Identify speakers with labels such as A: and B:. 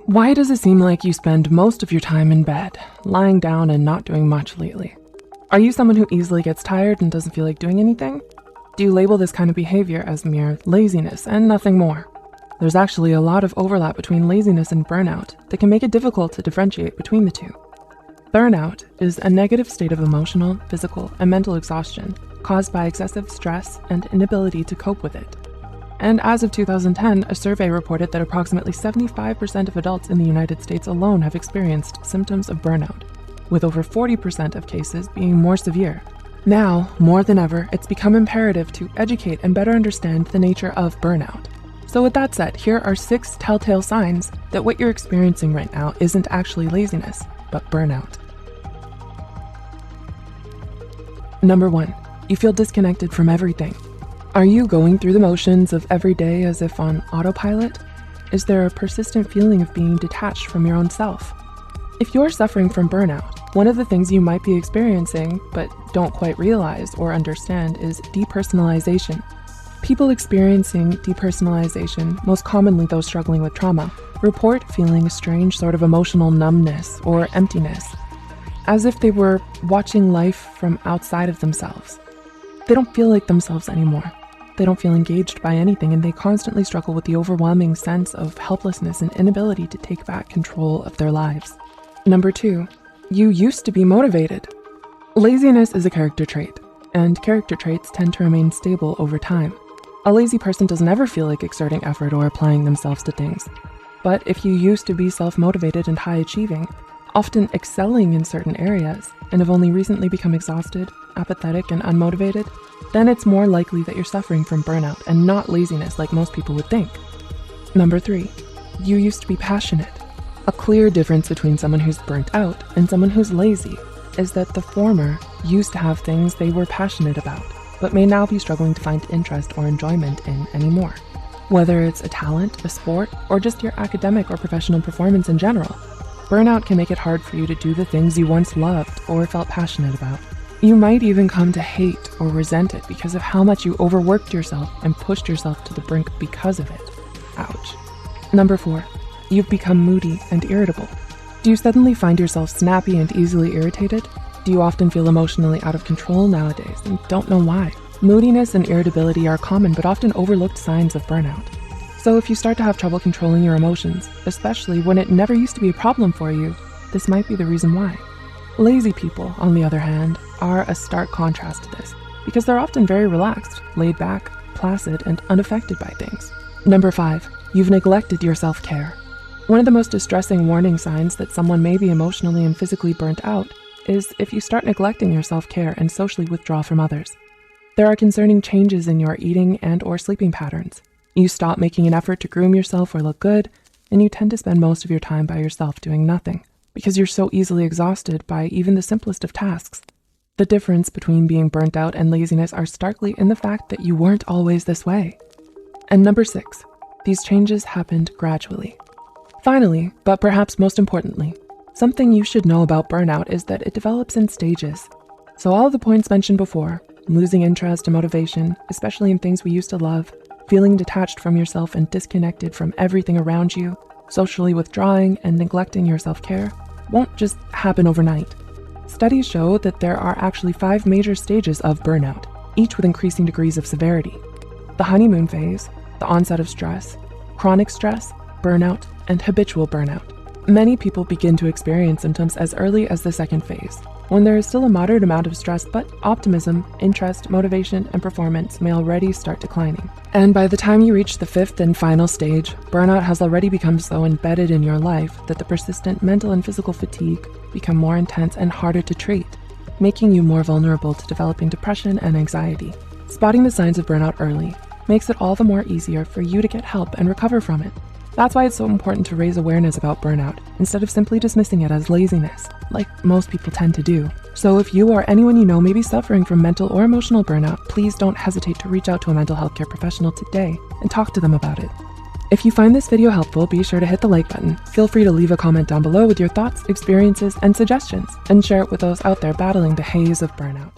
A: Why does it seem like you spend most of your time in bed, lying down and not doing much lately? Are you someone who easily gets tired and doesn't feel like doing anything? Do you label this kind of behavior as mere laziness and nothing more? There's actually a lot of overlap between laziness and burnout that can make it difficult to differentiate between the two. Burnout is a negative state of emotional, physical, and mental exhaustion caused by excessive stress and inability to cope with it. And as of 2010, a survey reported that approximately 75% of adults in the United States alone have experienced symptoms of burnout, with over 40% of cases being more severe. Now, more than ever, it's become imperative to educate and better understand the nature of burnout. So with that said, here are 6 telltale signs that what you're experiencing right now isn't actually laziness, but burnout. Number 1, you feel disconnected from everything. Are you going through the motions of every day as if on autopilot? Is there a persistent feeling of being detached from your own self? If you're suffering from burnout, one of the things you might be experiencing but don't quite realize or understand is depersonalization. People experiencing depersonalization, most commonly those struggling with trauma, report feeling a strange sort of emotional numbness or emptiness, as if they were watching life from outside of themselves. They don't feel like themselves anymore. They don't feel engaged by anything, and they constantly struggle with the overwhelming sense of helplessness and inability to take back control of their lives. Number 2, you used to be motivated. Laziness is a character trait, and character traits tend to remain stable over time. A lazy person doesn't ever feel like exerting effort or applying themselves to things. But if you used to be self-motivated and high-achieving, often excelling in certain areas, and have only recently become exhausted, apathetic, and unmotivated, then it's more likely that you're suffering from burnout and not laziness like most people would think. Number 3, you used to be passionate. A clear difference between someone who's burnt out and someone who's lazy is that the former used to have things they were passionate about, but may now be struggling to find interest or enjoyment in anymore. Whether it's a talent, a sport, or just your academic or professional performance in general, burnout can make it hard for you to do the things you once loved or felt passionate about. You might even come to hate or resent it because of how much you overworked yourself and pushed yourself to the brink because of it. Ouch. Number 4, you've become moody and irritable. Do you suddenly find yourself snappy and easily irritated? Do you often feel emotionally out of control nowadays and don't know why? Moodiness and irritability are common but often overlooked signs of burnout. So if you start to have trouble controlling your emotions, especially when it never used to be a problem for you, this might be the reason why. Lazy people, on the other hand, are a stark contrast to this because they're often very relaxed, laid back, placid, and unaffected by things. Number 5, you've neglected your self-care. One of the most distressing warning signs that someone may be emotionally and physically burnt out is if you start neglecting your self-care and socially withdraw from others. There are concerning changes in your eating and or sleeping patterns. You stop making an effort to groom yourself or look good, and you tend to spend most of your time by yourself doing nothing because you're so easily exhausted by even the simplest of tasks. The difference between being burnt out and laziness are starkly in the fact that you weren't always this way. And number 6, these changes happened gradually. Finally, but perhaps most importantly, something you should know about burnout is that it develops in stages. So all of the points mentioned before, losing interest and motivation, especially in things we used to love, feeling detached from yourself and disconnected from everything around you, socially withdrawing and neglecting your self-care, won't just happen overnight. Studies show that there are actually 5 major stages of burnout, each with increasing degrees of severity. The honeymoon phase, the onset of stress, chronic stress, burnout, and habitual burnout. Many people begin to experience symptoms as early as the 2nd phase, when there is still a moderate amount of stress, but optimism, interest, motivation, and performance may already start declining. And by the time you reach the 5th and final stage, burnout has already become so embedded in your life that the persistent mental and physical fatigue become more intense and harder to treat, making you more vulnerable to developing depression and anxiety. Spotting the signs of burnout early makes it all the more easier for you to get help and recover from it. That's why it's so important to raise awareness about burnout instead of simply dismissing it as laziness, like most people tend to do. So if you or anyone you know may be suffering from mental or emotional burnout, please don't hesitate to reach out to a mental health care professional today and talk to them about it. If you find this video helpful, be sure to hit the like button. Feel free to leave a comment down below with your thoughts, experiences, and suggestions, and share it with those out there battling the haze of burnout.